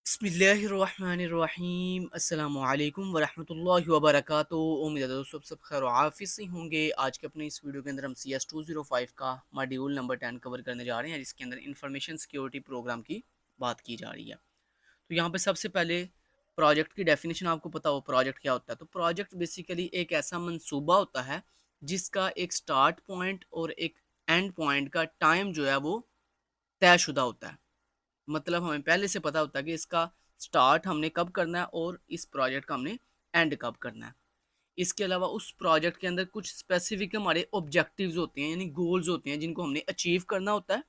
बिस्मिल्लाहिर्रहमानिर्रहीम अस्सलामुअलैकुम वरहमतुल्लाहि वबरकातुहू। उम्मीद है दोस्तों सब खैर आफिस से होंगे। आज के अपने इस वीडियो के अंदर हम CS 205 का मॉड्यूल नंबर 10 कवर करने जा रहे हैं, जिसके अंदर इंफॉर्मेशन सिक्योरिटी प्रोग्राम की बात की जा रही है। तो यहाँ पे सबसे पहले प्रोजेक्ट की डेफिनेशन आपको पता हो प्रोजेक्ट क्या होता है। तो प्रोजेक्ट बेसिकली एक ऐसा मंसूबा होता है जिसका एक स्टार्ट पॉइंट और एक एंड पॉइंट का टाइम जो है वो तयशुदा होता है। मतलब हमें पहले से पता होता है कि इसका स्टार्ट हमने कब करना है और इस प्रोजेक्ट का हमने एंड कब करना है। इसके अलावा उस प्रोजेक्ट के अंदर कुछ स्पेसिफिक हमारे ऑब्जेक्टिव्स होते हैं, यानी गोल्स होते हैं जिनको हमने अचीव करना होता है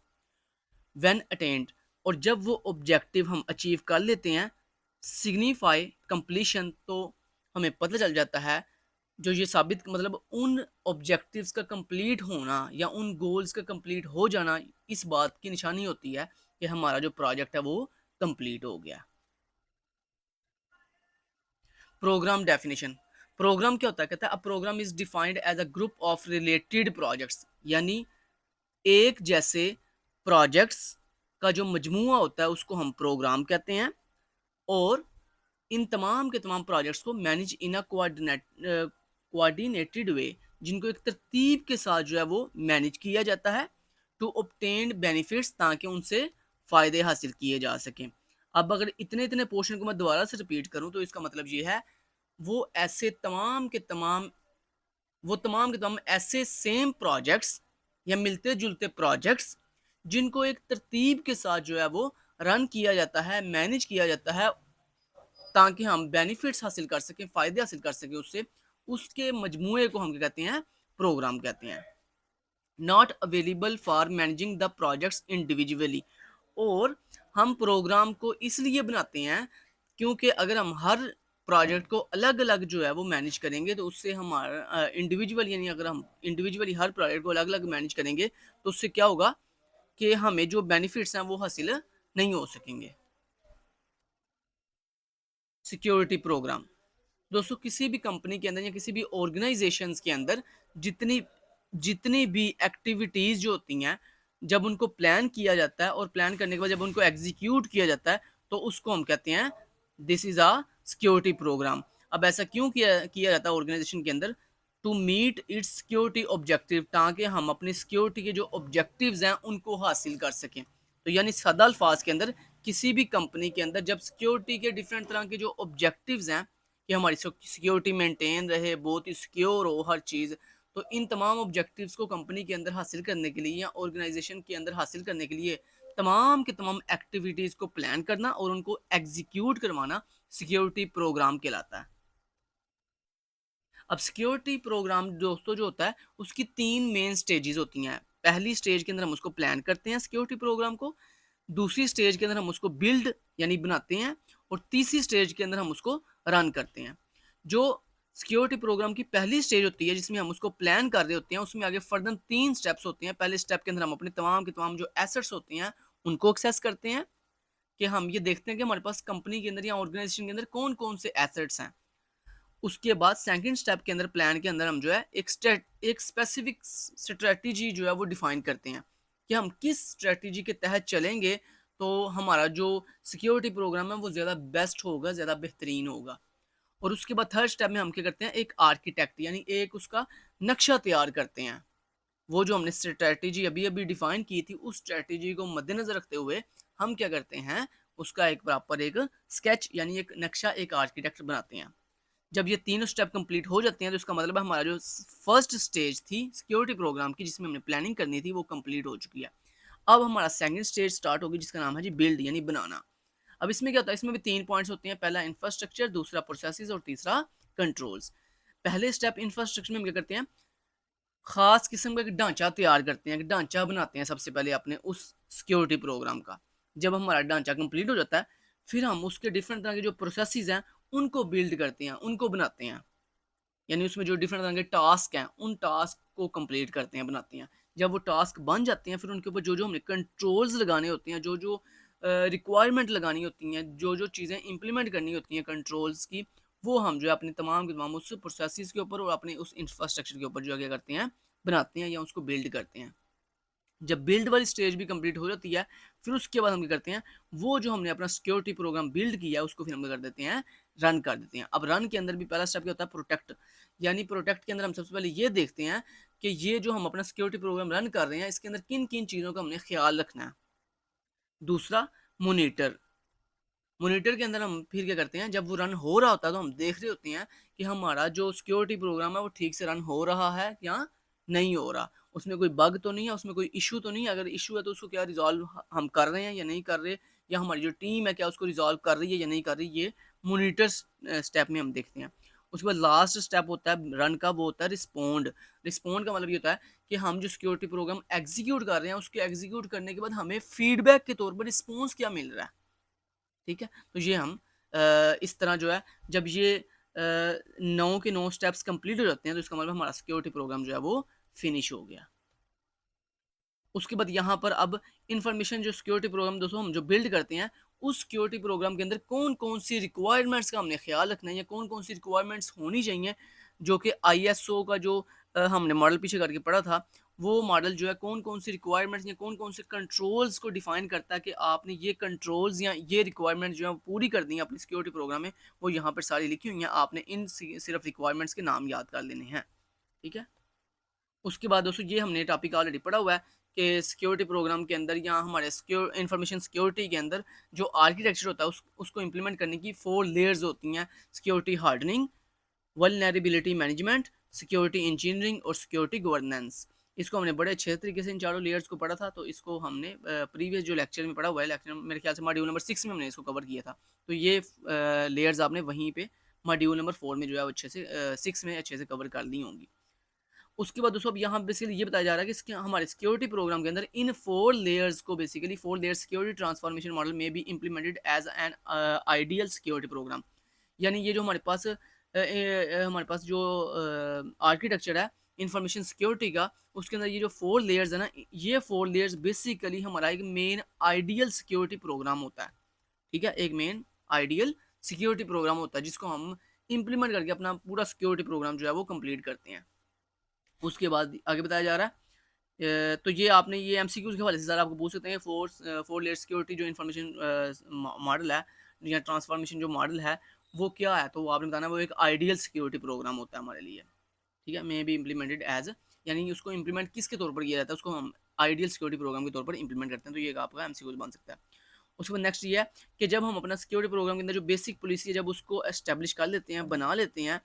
व्हेन अटेन्ड। और जब वो ऑब्जेक्टिव हम अचीव कर लेते हैं, सिग्निफाई कंप्लीशन, तो हमें पता चल जाता है जो ये साबित मतलब उन ऑब्जेक्टिव्स का कंप्लीट होना या उन गोल्स का कंप्लीट हो जाना इस बात की निशानी होती है कि हमारा जो प्रोजेक्ट है वो कंप्लीट हो गया। Programme definition. प्रोग्राम क्या होता है? कहता है a program is defined as a group of related projects, यानी एक जैसे प्रोजेक्ट्स का जो मजमूआ होता है उसको हम प्रोग्राम कहते हैं। और इन तमाम के तमाम प्रोजेक्ट्स को मैनेज इन अ कोऑर्डिनेटेड वे, जिनको एक तरतीब के साथ जो है वो मैनेज किया जाता है टू ऑब्टेन बेनिफिट्स, ताकि उनसे फ़ायदे हासिल किए जा सकें। अब अगर इतने इतने पोर्शन को मैं दोबारा से रिपीट करूं तो इसका मतलब ये है वो ऐसे तमाम के तमाम वो तमाम के तमाम ऐसे सेम प्रोजेक्ट्स या मिलते जुलते प्रोजेक्ट्स जिनको एक तरतीब के साथ जो है वो रन किया जाता है, मैनेज किया जाता है, ताकि हम बेनिफिट्स हासिल कर सकें, फ़ायदे हासिल कर सकें उससे, उसके मजमूए को हम क्या कहते हैं? प्रोग्राम कहते हैं। Not available for managing the projects individually. और हम प्रोग्राम को इसलिए बनाते हैं क्योंकि अगर हम हर प्रोजेक्ट को अलग अलग जो है वो मैनेज करेंगे तो उससे हमारा इंडिविजुअल, यानी अगर हम इंडिविजुअली हर प्रोजेक्ट को अलग अलग मैनेज करेंगे तो उससे क्या होगा कि हमें जो बेनिफिट्स हैं वो हासिल नहीं हो सकेंगे। Security program. दोस्तों किसी भी कंपनी के अंदर या किसी भी ऑर्गेनाइजेशंस के अंदर जितनी जितनी भी एक्टिविटीज़ जो होती हैं, जब उनको प्लान किया जाता है और प्लान करने के बाद जब उनको एग्जीक्यूट किया जाता है तो उसको हम कहते हैं this is a security program. अब ऐसा क्यों किया किया जाता है ऑर्गेनाइजेशन के अंदर? To meet its security objective, ताकि हम अपनी सिक्योरिटी के जो ऑब्जेक्टिव्स हैं उनको हासिल कर सकें। तो यानी सादा अल्फाज के अंदर किसी भी कंपनी के अंदर जब सिक्योरिटी के डिफरेंट तरह के जो ऑब्जेक्टिव्स हैं कि हमारी सिक्योरिटी मेंटेन रहे, बहुत ही सिक्योर हो हर चीज़, तो इन तमाम ऑब्जेक्टिव्स को कंपनी के अंदर हासिल करने के लिए या ऑर्गेनाइजेशन के अंदर हासिल करने के लिए तमाम के तमाम एक्टिविटीज़ को प्लान करना और उनको एग्जीक्यूट करवाना सिक्योरिटी प्रोग्राम कहलाता है। अब सिक्योरिटी प्रोग्राम दोस्तों जो होता है उसकी 3 मेन स्टेजेस होती हैं। पहली स्टेज के अंदर हम उसको प्लान करते हैं सिक्योरिटी प्रोग्राम को, दूसरी स्टेज के अंदर हम उसको बिल्ड यानी बनाते हैं, और तीसरी स्टेज के अंदर हम उसको रन करते हैं। जो सिक्योरिटी प्रोग्राम की पहली स्टेज होती है जिसमें हम उसको प्लान कर रहे होते हैं, उसमें आगे फर्दर 3 स्टेप्स होते हैं। पहले स्टेप के अंदर हम अपने तमाम के तमाम जो एसेट्स होते हैं उनको एक्सेस करते हैं, कि हम ये देखते हैं कि हमारे पास कंपनी के अंदर या ऑर्गेनाइजेशन के अंदर कौन-कौन से एसेट्स हैं। उसके बाद सेकंड स्टेप के अंदर प्लान के अंदर हम जो है एक स्पेसिफिक स्ट्रेटजी जो है वो डिफाइन करते हैं कि हम किस स्ट्रेटजी के तहत चलेंगे तो हमारा जो सिक्योरिटी प्रोग्राम है वो ज़्यादा बेस्ट होगा, ज़्यादा बेहतरीन होगा। और उसके बाद थर्ड स्टेप में हम क्या करते हैं? एक आर्किटेक्ट यानी एक उसका नक्शा तैयार करते हैं। वो जो हमने स्ट्रेटजी अभी अभी डिफाइन की थी उस स्ट्रेटजी को मद्देनजर रखते हुए हम क्या करते हैं? उसका एक प्रॉपर एक स्केच यानी एक नक्शा, एक आर्किटेक्ट बनाते हैं। जब ये तीनों स्टेप कंप्लीट हो जाते हैं तो इसका मतलब है हमारा जो फर्स्ट स्टेज थी सिक्योरिटी प्रोग्राम की जिसमें हमने प्लानिंग करनी थी वो कंप्लीट हो चुकी है। अब हमारा सेकंड स्टेज स्टार्ट होगी जिसका नाम है जी बिल्ड यानी बनाना। अब इसमें क्या होता है? इसमें भी 3 पॉइंट्स होते हैं। पहला इंफ्रास्ट्रक्चर, दूसरा प्रोसेसेस और तीसरा कंट्रोल्स। पहले स्टेप इंफ्रास्ट्रक्चर में हम क्या करते हैं? खास किस्म का एक ढांचा तैयार करते हैं, एक ढांचा बनाते हैं सबसे पहले अपने उस सिक्योरिटी प्रोग्राम का। जब हमारा ढांचा कंप्लीट हो जाता है फिर हम उसके डिफरेंट तरह के जो प्रोसेसेस हैं उनको बिल्ड करते हैं, उनको बनाते हैं। यानी उसमें जो डिफरेंट तरह के टास्क हैं उन टास्क को कंप्लीट करते हैं, बनाते हैं। जब वो टास्क बन जाते हैं फिर उनके ऊपर जो जो हमने कंट्रोल्स लगाने होते हैं, जो जो रिक्वायरमेंट लगानी होती हैं, जो जो चीज़ें इंप्लीमेंट करनी होती हैं कंट्रोल्स की, वो हम जो है अपने तमाम के तमाम उस प्रोसेसेस के ऊपर और अपने उस इंफ्रास्ट्रक्चर के ऊपर जो है क्या करते हैं? बनाते हैं या उसको बिल्ड करते हैं। जब बिल्ड वाली स्टेज भी कंप्लीट हो जाती है, फिर उसके बाद हम क्या करते हैं, वो जो हमने अपना सिक्योरिटी प्रोग्राम बिल्ड किया है उसको फिर हम क्या कर देते हैं, रन कर देते हैं। अब रन के अंदर भी पहला स्टेप क्या होता है, प्रोटेक्ट। यानी प्रोटेक्ट के अंदर हम सबसे पहले ये देखते हैं कि ये जो हम अपना सिक्योरिटी प्रोग्राम रन कर रहे हैं इसके अंदर किन किन चीज़ों का हमने ख्याल रखना है। दूसरा, मोनीटर। मोनीटर के अंदर हम फिर क्या करते हैं, जब वो रन हो रहा होता है तो हम देख रहे होते हैं कि हमारा जो सिक्योरिटी प्रोग्राम है वो ठीक से रन हो रहा है या नहीं हो रहा, उसमें कोई बग तो नहीं है, उसमें कोई इशू तो नहीं है। अगर इशू है तो उसको क्या रिजॉल्व हम कर रहे हैं या नहीं कर रहे, या हमारी जो टीम है क्या उसको रिजॉल्व कर रही है या नहीं कर रही, ये मोनीटर स्टेप में हम देखते हैं। उसके बाद लास्ट स्टेप होता है रन का, वो होता है रिस्पोंड। रिस्पोंड का मतलब ये होता है कि हम जो सिक्योरिटी प्रोग्राम एग्जीक्यूट कर रहे हैं उसके एग्जीक्यूट करने के बाद हमें फीडबैक के तौर पर रिस्पॉन्स क्या मिल रहा है। ठीक है, तो ये हम इस तरह जो है, जब ये 9 के 9 स्टेप्स कंप्लीट हो जाते हैं तो इसका मतलब हमारा सिक्योरिटी प्रोग्राम जो है वो फिनिश हो गया। उसके बाद यहाँ पर अब इंफॉर्मेशन जो सिक्योरिटी प्रोग्राम दोस्तों हम जो बिल्ड करते हैं उस सिक्योरिटी प्रोग्राम के अंदर कौन कौन सी रिक्वायरमेंट्स का हमने ख्याल रखना है या कौन कौन सी रिक्वायरमेंट्स होनी चाहिए, जो कि आईएसओ का जो हमने मॉडल पीछे करके पढ़ा था, वो मॉडल जो है कौन कौन सी रिक्वायरमेंट्स या कौन कौन से कंट्रोल्स को डिफाइन करता है कि आपने ये कंट्रोल्स या ये रिक्वायरमेंट्स जो है पूरी कर दी है अपनी सिक्योरिटी प्रोग्राम में, वो यहाँ पर सारी लिखी हुई हैं, आपने इन सिर्फ रिक्वायरमेंट्स के नाम याद कर लेने हैं। ठीक है, उसके बाद दोस्तों ये हमने टॉपिक ऑलरेडी पढ़ा हुआ है कि सिक्योरिटी प्रोग्राम के अंदर या हमारे सिक्योर इंफॉर्मेशन सिक्योरिटी के अंदर जो आर्किटेक्चर होता है उसको इम्प्लीमेंट करने की 4 लेयर्स होती हैं, security hardening, vulnerability management, security engineering और सिक्योरिटी गवर्नेंस। इसको हमने बड़े अच्छे तरीके से इन चारों लेयर्स को पढ़ा था, तो इसको हमने प्रीवियस जो लेक्चर में पढ़ा हुआ है, लेक्चर मेरे ख्याल से मॉड्यूल नंबर 6 में हमने इसको कवर किया था। तो ये लेयर्स आपने वहीं पे मॉड्यूल नंबर 4 में जो है अच्छे से 6 में अच्छे से कवर कर ली होंगी। उसके बाद दोस्तों अब यहाँ बेसिकली ये बताया जा रहा है कि हमारे सिक्योरिटी प्रोग्राम के अंदर इन 4 लेयर्स को basically 4 layer security transformation model में भी implemented as an ideal security program. यानी ये जो हमारे पास जो आर्किटेक्चर है इंफॉर्मेशन सिक्योरिटी का, उसके अंदर ये जो 4 लेयर्स है ना, ये 4 लेयर्स बेसिकली हमारा एक मेन आइडियल सिक्योरिटी प्रोग्राम होता है। ठीक है, एक मेन आइडियल सिक्योरिटी प्रोग्राम होता है जिसको हम इम्प्लीमेंट करके अपना पूरा सिक्योरिटी प्रोग्राम जो है वो कंप्लीट करते हैं। उसके बाद आगे बताया जा रहा है, तो ये आपने ये एमसीक्यूज के हवाले से ज़्यादा आपको पूछ सकते हैं। फोर लेयर सिक्योरिटी जो इन्फॉर्मेशन मॉडल है या ट्रांसफॉर्मेशन जो मॉडल है वो क्या है, तो वो आपने बताना वो एक आइडियल सिक्योरिटी प्रोग्राम होता है हमारे लिए। ठीक है, मे बी इम्प्लीमेंटेड एज, यानी उसको इम्प्लीमेंट किसके तौर पर किया जाता है, उसको हम आइडियल सिक्योरिटी प्रोग्राम के तौर पर इम्प्लीमेंट करते हैं। तो ये आपका एमसीक्यूज बन सकता है। उसके बाद नेक्स्ट ये है कि जब हम अपना सिक्योरिटी प्रोग्राम के अंदर जो बेसिक पॉलिसी है जब उसको एस्टेब्लिश कर लेते हैं, बना लेते हैं,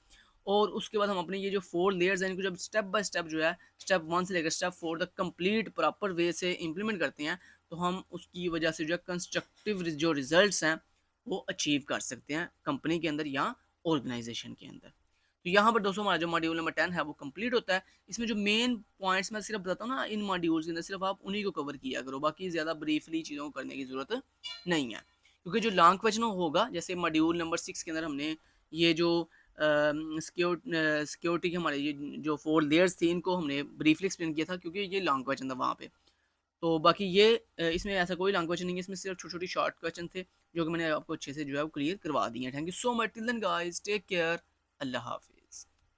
और उसके बाद हम अपने ये जो 4 लेयर्स हैं इनको जब स्टेप बाय स्टेप जो है स्टेप 1 से लेकर स्टेप 4 तक कंप्लीट प्रॉपर वे से इंप्लीमेंट करते हैं, तो हम उसकी वजह से जो है कंस्ट्रक्टिव जो रिजल्ट्स हैं वो अचीव कर सकते हैं कंपनी के अंदर या ऑर्गेनाइजेशन के अंदर। तो यहाँ पर दोस्तों हमारा जो मॉड्यूल नंबर 10 है वो कंप्लीट होता है। इसमें जो मेन पॉइंट्स मैं सिर्फ बताता हूँ ना इन मॉड्यूल्स के अंदर, सिर्फ आप उन्हीं को कवर किया करो, बाकी ज़्यादा ब्रीफली चीज़ों को करने की ज़रूरत नहीं है, क्योंकि जो लॉन्ग क्वेश्चन होगा जैसे मॉड्यूल नंबर 6 के अंदर हमने ये जो सिक्योरिटी के हमारे ये जो 4 लेयर्स थी इनको हमने ब्रीफली एक्सप्लेन किया था, क्योंकि ये लॉन्ग क्वेश्चन था वहाँ पे। तो बाकी ये इसमें ऐसा कोई लॉन्ग क्वेश्चन नहीं है, इसमें सिर्फ छोटी छोटी शॉर्ट क्वेश्चन थे जो कि मैंने आपको अच्छे से जो है वो क्लियर करवा दिए हैं। Thank you so much, till then guys, take care, अल्लाह हाफिज़।